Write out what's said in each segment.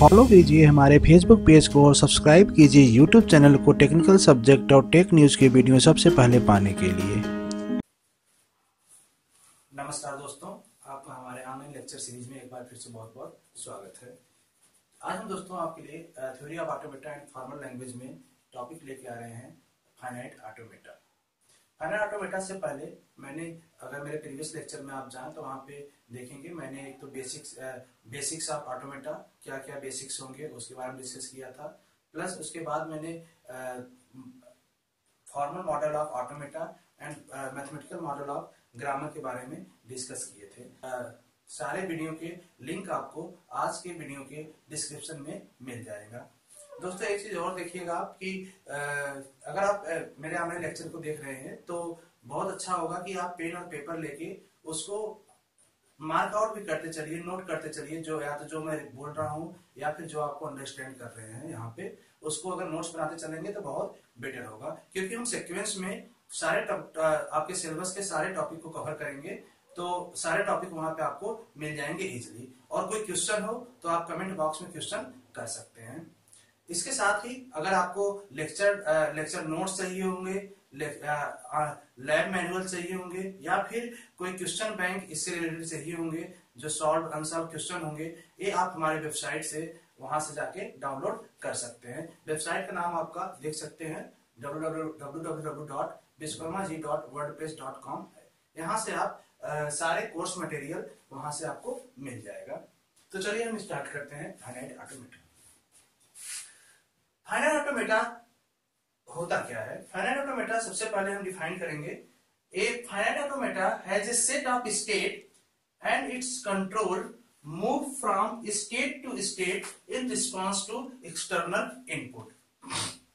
Follow कीजिए हमारे Facebook page को और सब्सक्राइब कीजिए यूट्यूब चैनल को टेक्निकल सब्जेक्ट और टेक न्यूज़ के वीडियो सबसे पहले पाने के लिए। नमस्कार दोस्तों, आपका हमारे ऑनलाइन लेक्चर सीरीज में एक बार फिर से बहुत बहुत स्वागत है। आज हम दोस्तों आपके लिए theory of automata and formal language में टॉपिक लेके आ रहे हैं फाइनाइट ऑटोमेटा। फाइनाइट ऑटोमेटा से पहले मैंने, अगर मेरे प्रीवियस लेक्चर में आप जाएं तो वहां पे देखेंगे मैंने एक तो बेसिक्स ऑफ ऑटोमेटा, क्या क्या बेसिक्स होंगे उसके बारे में डिस्कस किया था। प्लस उसके बाद मैंने formal model of automata and mathematical model of grammar के बारे में डिस्कस किए थे। सारे वीडियो के लिंक आपको आज के वीडियो के डिस्क्रिप्शन में मिल जाएगा। दोस्तों एक चीज और देखिएगा आप कि अगर आप मेरे ऑनलाइन लेक्चर को देख रहे हैं तो बहुत अच्छा होगा कि आप पेन और पेपर लेके उसको मार्क आउट भी करते चलिए, नोट करते चलिए, जो या तो जो मैं बोल रहा हूँ या फिर जो आपको अंडरस्टैंड कर रहे हैं यहाँ पे, उसको अगर नोट्स बनाते चलेंगे तो बहुत बेटर होगा। क्योंकि हम सीक्वेंस में सारे आपके सिलेबस के सारे टॉपिक को कवर करेंगे, तो सारे टॉपिक वहां पे आपको मिल जाएंगे इजिली। और कोई क्वेश्चन हो तो आप कमेंट बॉक्स में क्वेश्चन कर सकते हैं। इसके साथ ही अगर आपको लेक्चर नोट्स चाहिए होंगे, लैब मैनुअल चाहिए होंगे या फिर कोई क्वेश्चन बैंक इससे रिलेटेड चाहिए होंगे, जो सॉल्व अनसॉल्व क्वेश्चन होंगे, ये आप हमारे वेबसाइट से वहां से जाके डाउनलोड कर सकते हैं। वेबसाइट का नाम आपका देख सकते हैं www.vishwarmaji.wordpress.com। यहाँ से आप सारे कोर्स मटेरियल वहां से आपको मिल जाएगा। तो चलिए हम स्टार्ट करते हैं फाइनाइट ऑटोमेटा। फाइनाइट ऑटोमेटा होता क्या है? फाइनाइट ऑटोमेटा सबसे पहले हम डिफाइन करेंगे। A finite automata has a set of state and its control move from state to state in response to external input.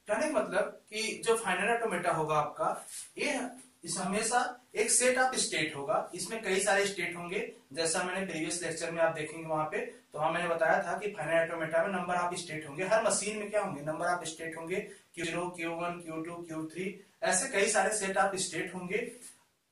कहने का मतलब कि जो फाइनाइट ऑटोमेटा होगा आपका, ये इस हमेशा एक सेट ऑफ स्टेट होगा। इसमें कई सारे स्टेट होंगे, जैसा मैंने प्रीवियस लेक्चर में आप देखेंगे वहां पे, तो हाँ मैंने बताया था कि फाइनाइट ऑटोमेटा में नंबर ऑफ स्टेट होंगे। हर मशीन में क्या होंगे? नंबर ऑफ स्टेट होंगे, Q0, Q1, Q2, Q3, ऐसे कई सारे सेट ऑफ स्टेट होंगे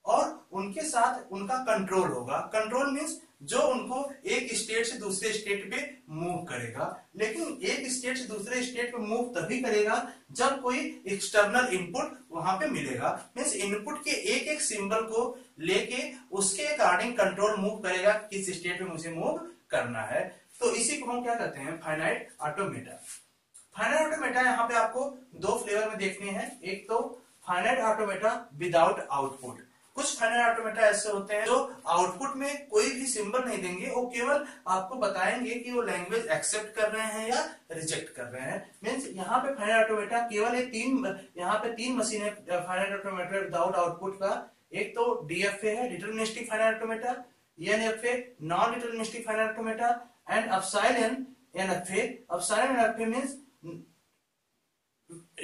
और उनके साथ उनका कंट्रोल होगा। कंट्रोल मीन्स जो उनको एक स्टेट से दूसरे स्टेट पे मूव करेगा। लेकिन एक स्टेट से दूसरे स्टेट पे मूव तभी करेगा जब कोई एक्सटर्नल इनपुट वहां पे मिलेगा। मीन्स इनपुट के एक एक सिंबल को लेके उसके अकॉर्डिंग कंट्रोल मूव करेगा किस स्टेट पे मुझे मूव करना है। तो इसी को हम क्या कहते हैं? Finite automata. फाइनाइट ऑटोमेटा यहाँ पे आपको दो फ्लेवर में देखने हैं। एक तो फाइनाइट ऑटोमेटा विदाउट आउटपुट। कुछ फाइनाइट ऑटोमेटा ऐसे होते हैं जो आउटपुट में कोई भी सिंबल नहीं देंगे, वो केवल आपको बताएंगे कि वो लैंग्वेज एक्सेप्ट कर रहे हैं या रिजेक्ट कर रहे हैं। मीन्स यहाँ पे फाइनाइट ऑटोमेटा केवल यहाँ पे तीन मशीन है फाइनाइट ऑटोमेटा विदाउट आउटपुट का। एक तो DFA है, deterministic finite automata, NFA non deterministic finite automata, and epsilon NFA। Epsilon NFA means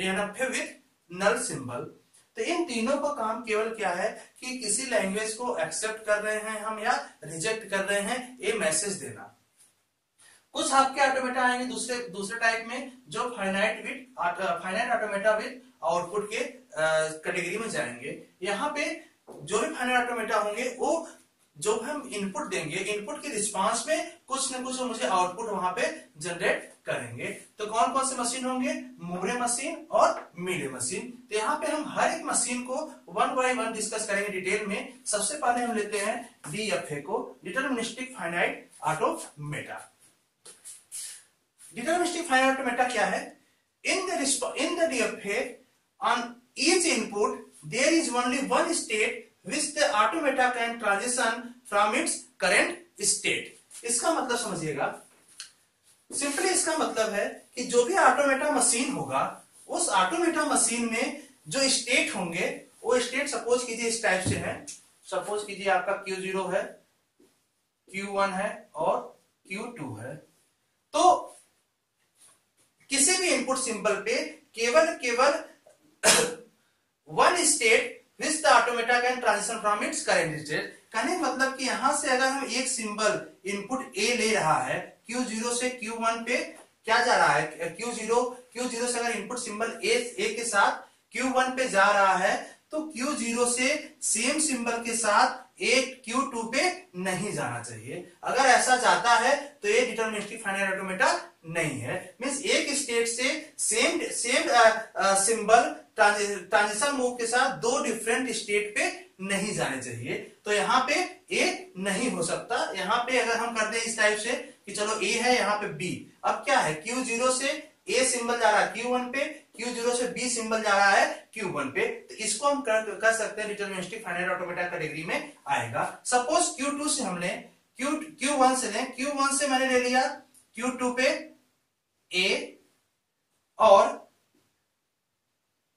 NFA with null symbol. तो इन तीनों का काम केवल क्या है कि किसी लैंग्वेज को एक्सेप्ट कर रहे हैं हम या रिजेक्ट कर रहे हैं, ये मैसेज देना। कुछ आपके ऑटोमेटा आएंगे दूसरे टाइप में जो फाइनाइट ऑटोमेटा विद आउटपुट के कैटेगरी में जाएंगे। यहाँ पे जो भी फाइनाइट ऑटोमेटा होंगे वो जो हम इनपुट देंगे, इनपुट के रिस्पांस में कुछ न कुछ मुझे आउटपुट वहां पे जनरेट करेंगे। तो कौन कौन से मशीन होंगे? मूरे मशीन और मीडे मशीन। तो यहाँ पे हम हर एक मशीन को वन बाय वन डिस्कस करेंगे डिटेल में। सबसे पहले हम लेते हैं DFA को, deterministic finite automata. Deterministic finite automata क्या है? In the DFA on each input there is only one state which the automata can transition from its current state। इसका मतलब समझिएगा, सिंपली इसका मतलब है कि जो भी ऑटोमेटा मशीन होगा, उस ऑटोमेटा मशीन में जो स्टेट होंगे, वो स्टेट सपोज कीजिए इस टाइप से है। सपोज कीजिए आपका Q0 है, Q1 है और Q2 है। तो किसी भी इनपुट सिंबल पे केवल one state which the automata can transition from its current state. कहने मतलब कि यहां से अगर हम एक सिंबल इनपुट A ले रहा है, Q0 से Q1 पे क्या जा रहा है? Q0 से अगर इनपुट सिंबल A के साथ Q1 पे जा रहा है, तो Q0 से सेम सिंबल के साथ Q2 पे नहीं जाना चाहिए। अगर ऐसा जाता है तो ये डिटरमिनिस्टिक फाइनाइट ऑटोमेटा नहीं है। मींस एक स्टेट से सेम सिंबल ट्रांजिशन मूव के साथ दो डिफरेंट स्टेट पे नहीं जाने चाहिए। तो यहाँ पे ए नहीं हो सकता। यहाँ पे अगर हम करते हैं इस टाइप से कि चलो ए है, यहाँ पे बी, अब क्या है Q0 से ए सिंबल जा रहा है Q1 पे, Q0 से बी सिंबल जा रहा है Q1 पे, तो इसको हम कर सकते हैं डिटरमिनिस्टिक फाइनाइट ऑटोमेटा कैटेगरी में आएगा। सपोज Q2 से हमने Q1 से लें, Q1 से मैंने ले लिया Q2 पे ए और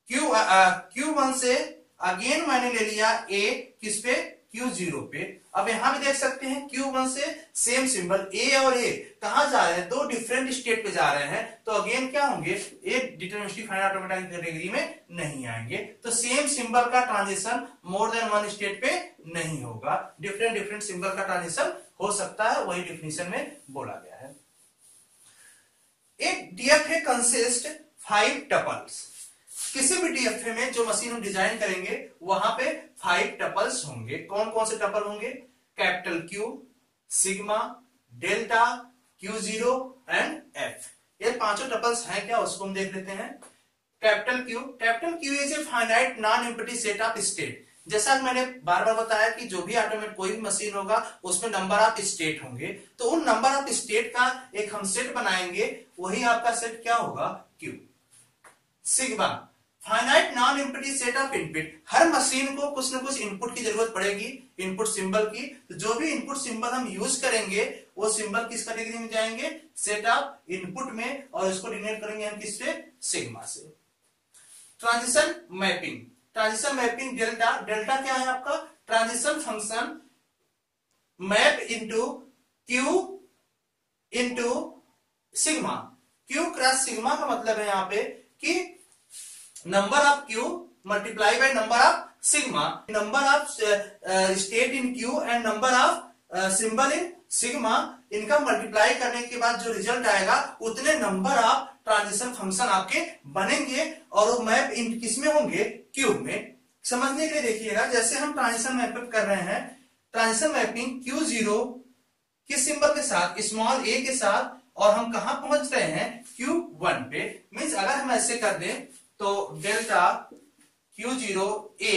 Q1 से अगेन मैंने ले लिया ए किस पे, Q0 पे। अब यहां भी देख सकते हैं Q1 से सेम सिंबल ए और ए कहां जा रहे हैं, दो डिफरेंट स्टेट पे जा रहे हैं, तो अगेन क्या होंगे, ए डिटरमिनिस्टिक फाइनाइट ऑटोमेटा कैटेगरी में नहीं आएंगे। तो सेम सिंबल का transition more than one state पे नहीं होगा, डिफरेंट सिंबल का ट्रांजिशन हो सकता है, वही डिफिनेशन में बोला गया है। एक डीएफए कंसिस्ट 5 टपल्स। किसी भी डीएफए में जो मशीन हम डिजाइन करेंगे वहां पे 5 टपल्स होंगे। कौन कौन से टपल होंगे, capital Q, sigma, delta, Q0 and F। ये पांचों टपल्स हैं क्या, उसको हम देख लेते हैं। Capital Q is a finite non empty set of state. जैसा मैंने बार बार बताया कि जो भी ऑटोमेट कोई भी मशीन होगा उसमें नंबर ऑफ स्टेट होंगे, तो उन नंबर ऑफ स्टेट का एक हम सेट बनाएंगे, वही आपका सेट क्या होगा, Q। Sigma finite non empty set of input. Her machine को कुछ ना कुछ इनपुट की जरूरत पड़ेगी, इनपुट सिंबल की, तो जो भी इनपुट सिंबल हम यूज करेंगे वो सिंबल किस कैटेगरी में जाएंगे, सेट ऑफ इनपुट में, और इसको डिनोट करेंगे हम किससे, सिग्मा से। ट्रांजिशन मैपिंग डेल्टा क्या है आपका, transition function map into Q into sigma. Q cross sigma का मतलब है यहाँ पे कि number of Q multiply by number of sigma, number of state in Q and number of symbol in sigma, इनका मल्टीप्लाई करने के बाद जो रिजल्ट आएगा उतने नंबर ऑफ ट्रांजिशन फंक्शन आपके बनेंगे, और वो मैप इन किसमें होंगे, Q में। समझने के लिए देखिएगा, जैसे हम ट्रांजिशन मैपिंग कर रहे हैं, ट्रांजिशन मैपिंग Q0 किस सिंबल के साथ, स्मॉल a के साथ, और हम कहां पहुंच रहे हैं, Q1 पे। मींस अगर हम ऐसे कर दें तो डेल्टा Q0 a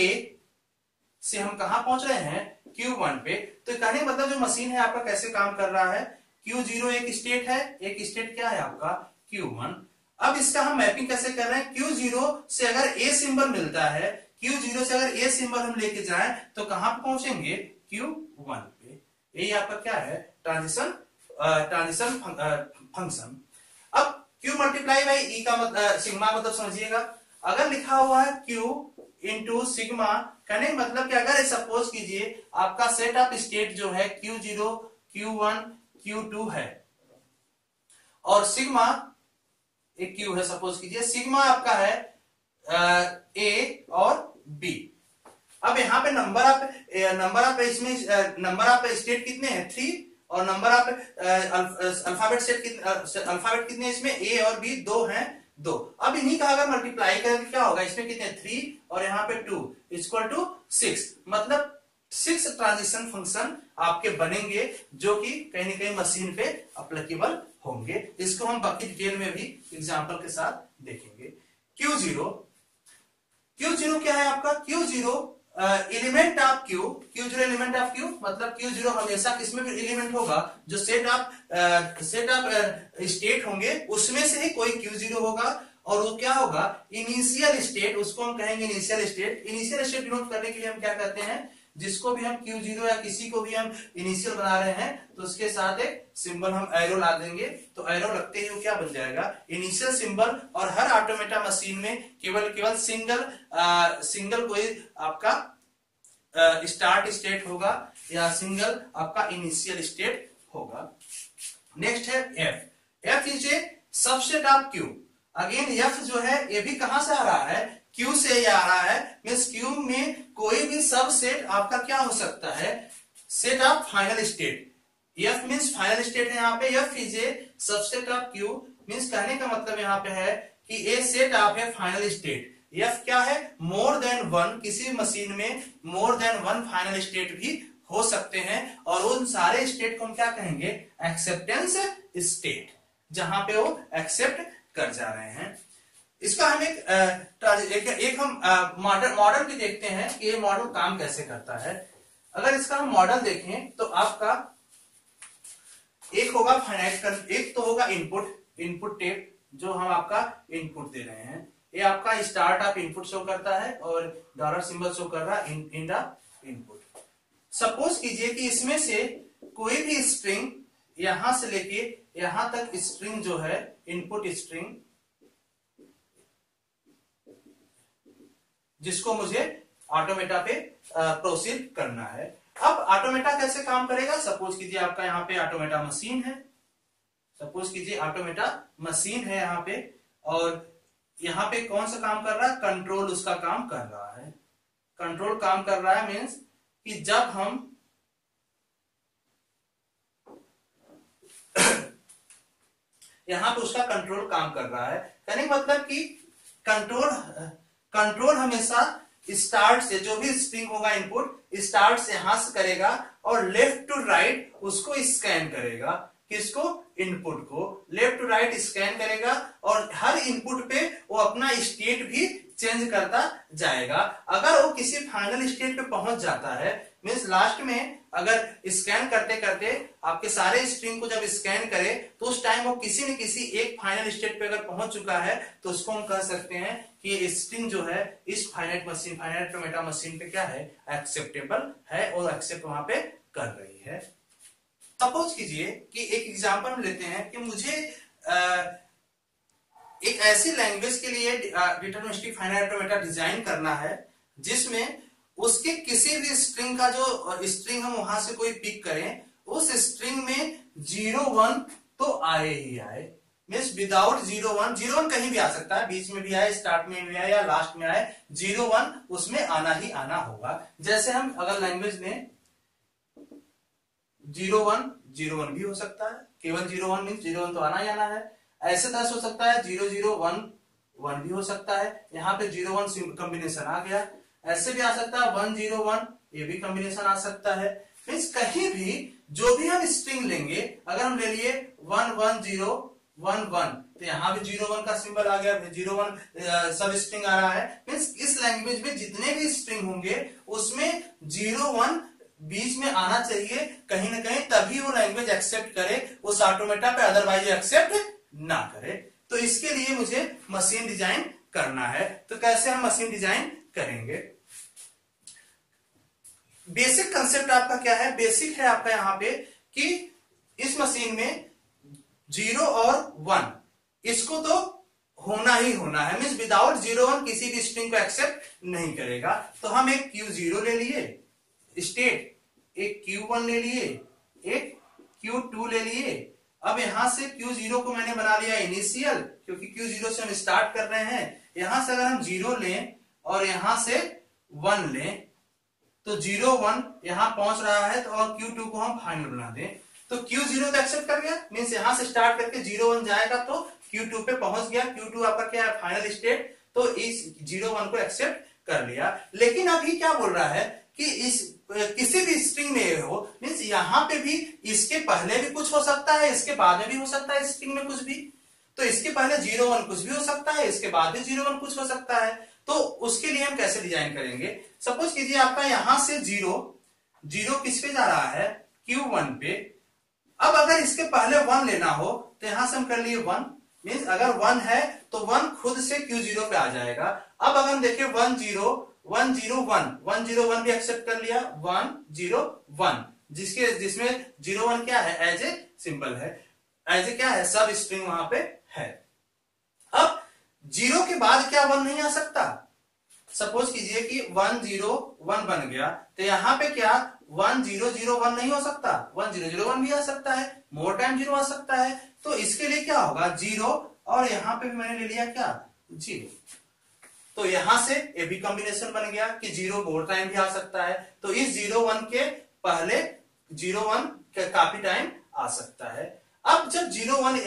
से हम कहां पहुंच रहे हैं, Q1 पे। तो कहने का मतलब जो मशीन है आपका कैसे काम कर रहा है, Q0 एक स्टेट है, एक स्टेट क्या है आपका, Q1। अब इसका हम मैपिंग कैसे कर रहे हैं, Q0 से अगर a सिंबल मिलता है, Q0 से अगर a सिंबल हम लेके जाएं तो कहां पहुंचेंगे, Q1 पे। ये आपका क्या है, ट्रांजिशन फंक्शन। अब Q मल्टीप्लाई बाई ई का मतलब सिग्मा मतलब समझिएगा, अगर लिखा हुआ है Q इंटू सिग्मा, कहने का मतलब कि अगर सपोज कीजिए आपका सेट ऑफ स्टेट जो है Q0, Q1, Q2 है, और सिग्मा एक Q है, सपोज कीजिए सिग्मा आपका है A और B। अब यहाँ पे नंबर ऑफ इसमें नंबर ऑफ स्टेट कितने हैं, 3, और नंबर ऑफ अल्फाबेट कितने इसमें, A और B 2 हैं, 2। अब इन्हीं का अगर मल्टीप्लाई करें क्या होगा, इसमें कितने 3 और यहाँ पे 2 इक्वल टू 6, मतलब 6 ट्रांजिशन फंक्शन आपके बनेंगे जो कि कहीं ना कहीं मशीन पे अप्लीकेबल होंगे। इसको हम बाकी डिटेल में भी एग्जांपल के साथ देखेंगे। Q0 क्या है आपका, Q0 element of Q0 element of Q मतलब Q0 हमेशा किसमें भी एलिमेंट होगा, जो सेट ऑफ स्टेट होंगे उसमें से ही कोई Q0 होगा, और वो क्या होगा, इनिशियल स्टेट, उसको हम कहेंगे initial state. Initial state denote करने के लिए हम क्या कहते हैं, जिसको भी हम Q0 या किसी को भी हम इनिशियल बना रहे हैं तो उसके साथ एक सिंबल हम एरो ला देंगे, तो एरो लगते ही वो क्या बन जाएगा, इनिशियल सिंबल। और हर ऑटोमेटा मशीन में केवल सिंगल कोई आपका स्टार्ट स्टेट होगा या सिंगल आपका इनिशियल स्टेट होगा। नेक्स्ट है F is a subset of Q। Again F जो है ये भी कहां से आ रहा है, Q से ये आ रहा है। मींस Q में कोई भी सब सेट आपका क्या हो सकता है, set of final state. F means final state है यहाँ पे, F is a subset of Q। Means कहने का मतलब यहाँ पे है कि ए सेट ऑफ है फाइनल स्टेट। F क्या है, मोर देन वन, किसी मशीन में more than one final state भी हो सकते हैं, और उन सारे स्टेट को हम क्या कहेंगे, एक्सेप्टेंस स्टेट। जहां पे वो एक्सेप्ट कर जा रहे हैं। इसका हम एक हम मॉडल भी देखते हैं कि ये मॉडल काम कैसे करता है। अगर इसका हम मॉडल देखें तो आपका एक होगा फाइनाइट, एक तो होगा इनपुट टेप जो हम आपका इनपुट दे रहे हैं। ये आपका स्टार्ट ऑफ इनपुट शो करता है और डॉलर सिंबल शो कर रहा है इन द इनपुट। सपोज कीजिए कि इसमें से कोई भी स्ट्रिंग यहां से लेके यहां तक स्ट्रिंग जो है इनपुट स्ट्रिंग, जिसको मुझे ऑटोमेटा पे प्रोसीड करना है। अब ऑटोमेटा कैसे काम करेगा? सपोज कीजिए आपका यहाँ पे ऑटोमेटा मशीन है, सपोज कीजिए ऑटोमेटा मशीन है यहाँ पे, और यहाँ पे कौन सा काम कर रहा है? कंट्रोल उसका काम कर रहा है। कंट्रोल काम कर रहा है मीन्स कि जब हम यहां पे उसका कंट्रोल काम कर रहा है। कहने का मतलब कि कंट्रोल हमेशा स्टार्ट से, जो भी स्ट्रिंग होगा इनपुट स्टार्ट से यहां से करेगा और लेफ्ट टू राइट उसको स्कैन करेगा। किसको? इनपुट को लेफ्ट टू राइट स्कैन करेगा और हर इनपुट पे वो अपना स्टेट भी चेंज करता जाएगा। अगर वो किसी फाइनल स्टेट पे पहुंच जाता है, मीन्स लास्ट में अगर स्कैन करते करते आपके सारे स्ट्रिंग को जब स्कैन करे तो उस टाइम वो किसी न किसी एक फाइनल स्टेट पे अगर पहुंच चुका है तो उसको हम कह सकते हैं कि ये स्ट्रिंग जो है इस फाइनाइट ऑटोमेटा मशीन पे क्या है? एक्सेप्टेबल है और एक्सेप्ट वहां पे कर रही है। सपोज कीजिए कि एक एग्जांपल हम लेते हैं कि मुझे एक ऐसी लैंग्वेज के लिए डिटरमिनिस्टिक फाइनाइट ऑटोमेटा डिजाइन करना है जिसमें उसके किसी भी स्ट्रिंग का जो स्ट्रिंग हम वहां से कोई पिक करें, उस स्ट्रिंग में 0-1 तो आए ही आए। मीन्स विदाउट 0-1 कहीं भी आ सकता है, बीच में भी आए, स्टार्ट में भी आए या लास्ट में आए, 0-1 उसमें आना ही आना होगा। जैसे हम अगर लैंग्वेज में 0-1 भी हो सकता है, केवल 0-1 मीन्स 0-1 तो आना ही आना है। ऐसे 10 हो सकता है, 0-0-1 भी हो सकता है, यहाँ पे 0-1 कॉम्बिनेशन आ गया। ऐसे भी आ सकता है 1-0-1, ये भी कॉम्बिनेशन आ सकता है। मीन्स कहीं भी जो भी हम स्ट्रिंग लेंगे, अगर हम ले लिए 1-1-0-1-1 तो यहाँ भी 0-1 का सिंबल आ गया, 0-1 सब स्ट्रिंग आ रहा है। मीन्स इस लैंग्वेज में जितने भी स्ट्रिंग होंगे उसमें 0-1 बीच में आना चाहिए कहीं ना कहीं, तभी वो लैंग्वेज एक्सेप्ट करे उस ऑटोमेटा पे, अदरवाइज एक्सेप्ट ना करे। तो इसके लिए मुझे मशीन डिजाइन करना है। तो कैसे हम मशीन डिजाइन करेंगे? बेसिक कंसेप्ट आपका क्या है? बेसिक है आपका यहाँ पे कि इस मशीन में 0 और 1 इसको तो होना ही होना है। मीन्स विदाउट 0-1 किसी भी स्ट्रिंग को एक्सेप्ट नहीं करेगा। तो हम एक Q0 ले लिए स्टेट, एक Q1 ले लिए, एक Q2 ले लिए। अब यहां से Q0 को मैंने बना लिया इनिशियल, क्योंकि Q0 से हम स्टार्ट कर रहे हैं। यहां से अगर हम 0 लें और यहां से 1 लें तो 0-1 यहां पहुंच रहा है, तो और Q2 को हम फाइनल बना दें तो Q0 तो एक्सेप्ट कर गया। मीन्स यहां से स्टार्ट करके 0-1 जाएगा तो Q2 पे पहुंच गया। Q2 आपका क्या है? Final state. तो इस 0-1 को एक्सेप्ट कर लिया। लेकिन अभी क्या बोल रहा है कि इस किसी भी स्ट्रिंग में हो, मीन्स यहां पे भी इसके पहले भी कुछ हो सकता है, इसके बाद में भी हो सकता है स्ट्रिंग में कुछ भी। तो इसके पहले 0-1 कुछ भी हो सकता है, इसके बाद भी 0-1 कुछ हो सकता है। तो उसके लिए हम कैसे डिजाइन करेंगे? सपोज कीजिए आपका यहां से 0 किस पे जा रहा है? Q1 पे। अब अगर इसके पहले 1 लेना हो तो यहां से हम कर लिए 1। मीन्स अगर 1 है तो 1 खुद से Q0 पे आ जाएगा। अब अगर हम देखें 1-0-1 भी एक्सेप्ट कर लिया, 1-0-1 जिसमें 0-1 क्या है? एज ए सिंपल है, एज ए क्या है? सब स्ट्रिंग वहां पे है। अब 0 के बाद क्या 1 नहीं आ सकता? सपोज कीजिए कि 1-0-1 बन गया तो यहां पे क्या 1-0-0-1 नहीं हो सकता? 1-0-0-1 भी आ सकता है, मोर टाइम 0 आ सकता है। तो इसके लिए क्या होगा? 0 और यहां पे भी मैंने ले लिया क्या? 0। तो यहां से ये भी कॉम्बिनेशन बन गया कि 0 मोर टाइम भी आ सकता है। तो इस 0-1 के पहले 0-1 काफी टाइम आ सकता है। अब जब 0-1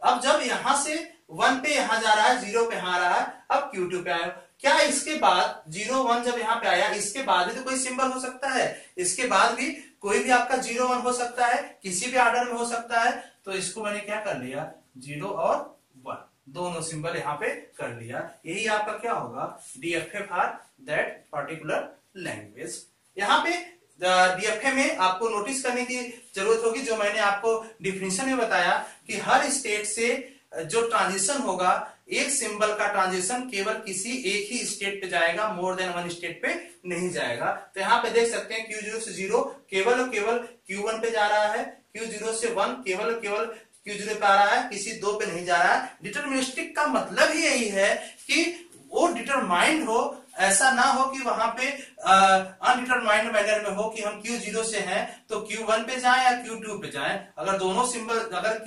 अब जब यहां से 1 पे यहां जा रहा है, 0 पे यहां आ रहा है, अब Q2 पे आया, क्या इसके बाद 0-1 जब यहां पे आया इसके बाद भी तो कोई सिंबल हो सकता है, इसके बाद भी कोई भी आपका 0-1 हो सकता है, किसी भी ऑर्डर में हो सकता है। तो इसको मैंने क्या कर लिया, 0 और 1 दोनों सिंबल यहाँ पे कर लिया। यही आपका क्या होगा, DFA for that particular language. यहाँ पे डीएफए में आपको नोटिस करने की जरूरत होगी, जो मैंने आपको डिफिनीशन में बताया कि हर स्टेट से जो ट्रांजिशन होगा, एक सिंबल का ट्रांजिशन केवल किसी एक ही स्टेट पे जाएगा, मोर देन वन स्टेट पे नहीं जाएगा। तो यहाँ पे देख सकते हैं Q0 से 0 केवल और केवल Q1 पे जा रहा है, Q0 से 1 केवल और केवल Q0 पे आ रहा है, किसी दो पे नहीं जा रहा है। डिटरमिनिस्टिक का मतलब ही यही है कि वो डिटरमाइंड हो, ऐसा ना हो कि वहां पे अनडिटरमाइंड मैनर में हो कि हम Q0 से हैं तो Q1 पे जाएं या Q2 पे जाएं। अगर दोनों सिंबल, अगर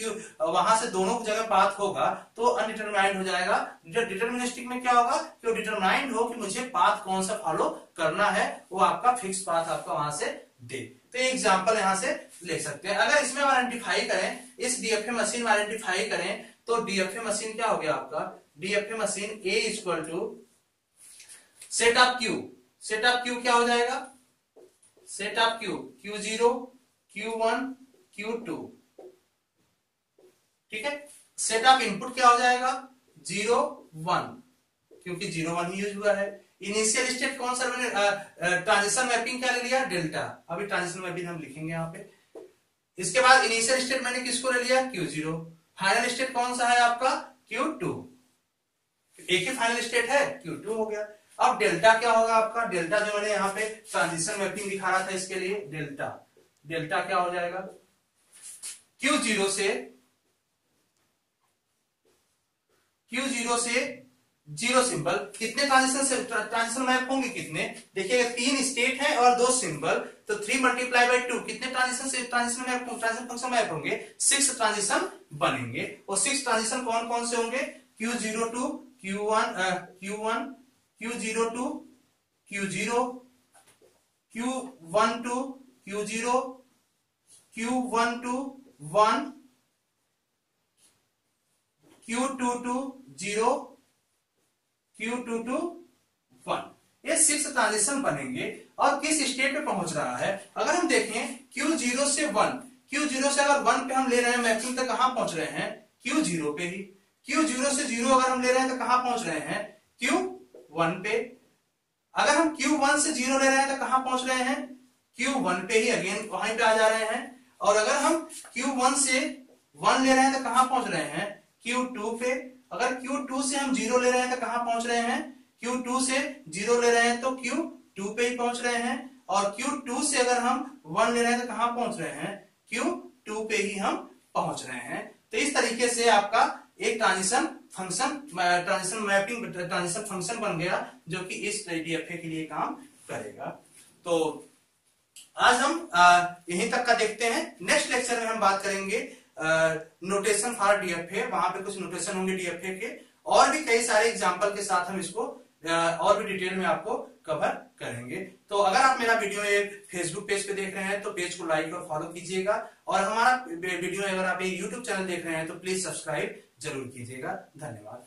वहां से दोनों जगह पाथ होगा तो अनडिटरमाइंड हो जाएगा। डिटरमिनिस्टिक में क्या होगा कि वो डिटरमाइंड हो कि मुझे पाथ कौन सा फॉलो करना है, वो आपका फिक्स पाथ आपका वहां से दे। तो एग्जाम्पल यहां से ले सकते हैं। अगर इसमें आइडेंटिफाई करें, इस डीएफए मशीन में आइडेंटिफाई करें तो डीएफए मशीन क्या हो गया आपका, DFA machine A equal to set of Q। Set of Q क्या हो जाएगा, set of Q Q0 Q1 Q2, ठीक है। सेट ऑफ इनपुट क्या हो जाएगा, 0 1, क्योंकि 0 1 ही यूज हुआ है। इनिशियल स्टेट कौन सा मैंने ट्रांजिशन मैपिंग क्या ले लिया, डेल्टा। अभी ट्रांजिशन मैपिंग हम लिखेंगे यहाँ पे। इसके बाद इनिशियल स्टेट मैंने किसको ले लिया, Q0। फाइनल स्टेट कौन सा है आपका, Q2। एक ही फाइनल स्टेट है, Q2 हो गया। अब डेल्टा क्या होगा आपका, डेल्टा जो मैंने यहाँ पे ट्रांजिशन मैपिंग दिखा रहा था इसके लिए, डेल्टा, डेल्टा क्या हो जाएगा, Q0 से 0 सिंबल। कितने ट्रांजिशन मैप होंगे, कितने देखिएगा, 3 स्टेट है और 2 सिंबल, तो 3 मल्टीप्लाई बाई 2 कितने ट्रांजिशन फंक्शन मैप होंगे, 6 ट्रांजिशन बनेंगे। और 6 ट्रांजिशन कौन कौन से होंगे, Q0 to Q1 Q0 to Q0, Q1 to Q0, Q1 to 1, Q2 to 0, Q2 to 1। ये 6 ट्रांजिशन बनेंगे। और किस स्टेट पे पहुंच रहा है, अगर हम देखें Q0 से 1, Q0 से अगर 1 पे हम ले रहे हैं मैपिंग, तो कहां पहुंच रहे हैं, Q0 पे ही। Q0 से 0 अगर हम ले रहे हैं तो कहां पहुंच रहे हैं, Q1 पे। अगर हम Q1 से 0 ले रहे हैं तो कहां पहुंच रहे हैं, Q1 पे ही, अगेन वहीं पे आ जा रहे हैं। और अगर हम Q1 से 1 ले रहे हैं तो कहां पहुंच रहे हैं, Q2 पे। अगर Q2 से हम 0 ले रहे हैं तो कहां पहुंच रहे हैं, Q2 से 0 ले रहे हैं तो Q2 पे ही पहुंच रहे हैं। और Q2 से अगर हम 1 ले रहे हैं तो कहां पहुंच रहे हैं, Q2 पे ही हम पहुंच रहे हैं। तो इस तरीके से आपका एक ट्रांजिशन मैपिंग ट्रांजिशन फंक्शन बन गया, जो कि इस डीएफए के लिए काम करेगा। तो आज हम यहीं तक का देखते हैं। नेक्स्ट लेक्चर में हम बात करेंगे नोटेशन फॉर डीएफए। वहां पे कुछ नोटेशन होंगे डीएफए के, और भी कई सारे एग्जांपल के साथ हम इसको और भी डिटेल में आपको कवर करेंगे। तो अगर आप मेरा वीडियो फेसबुक पेज पे देख रहे हैं तो पेज को लाइक और फॉलो कीजिएगा, और हमारा वीडियो अगर आप यूट्यूब चैनल देख रहे हैं तो प्लीज सब्सक्राइब जरूर कीजिएगा। धन्यवाद।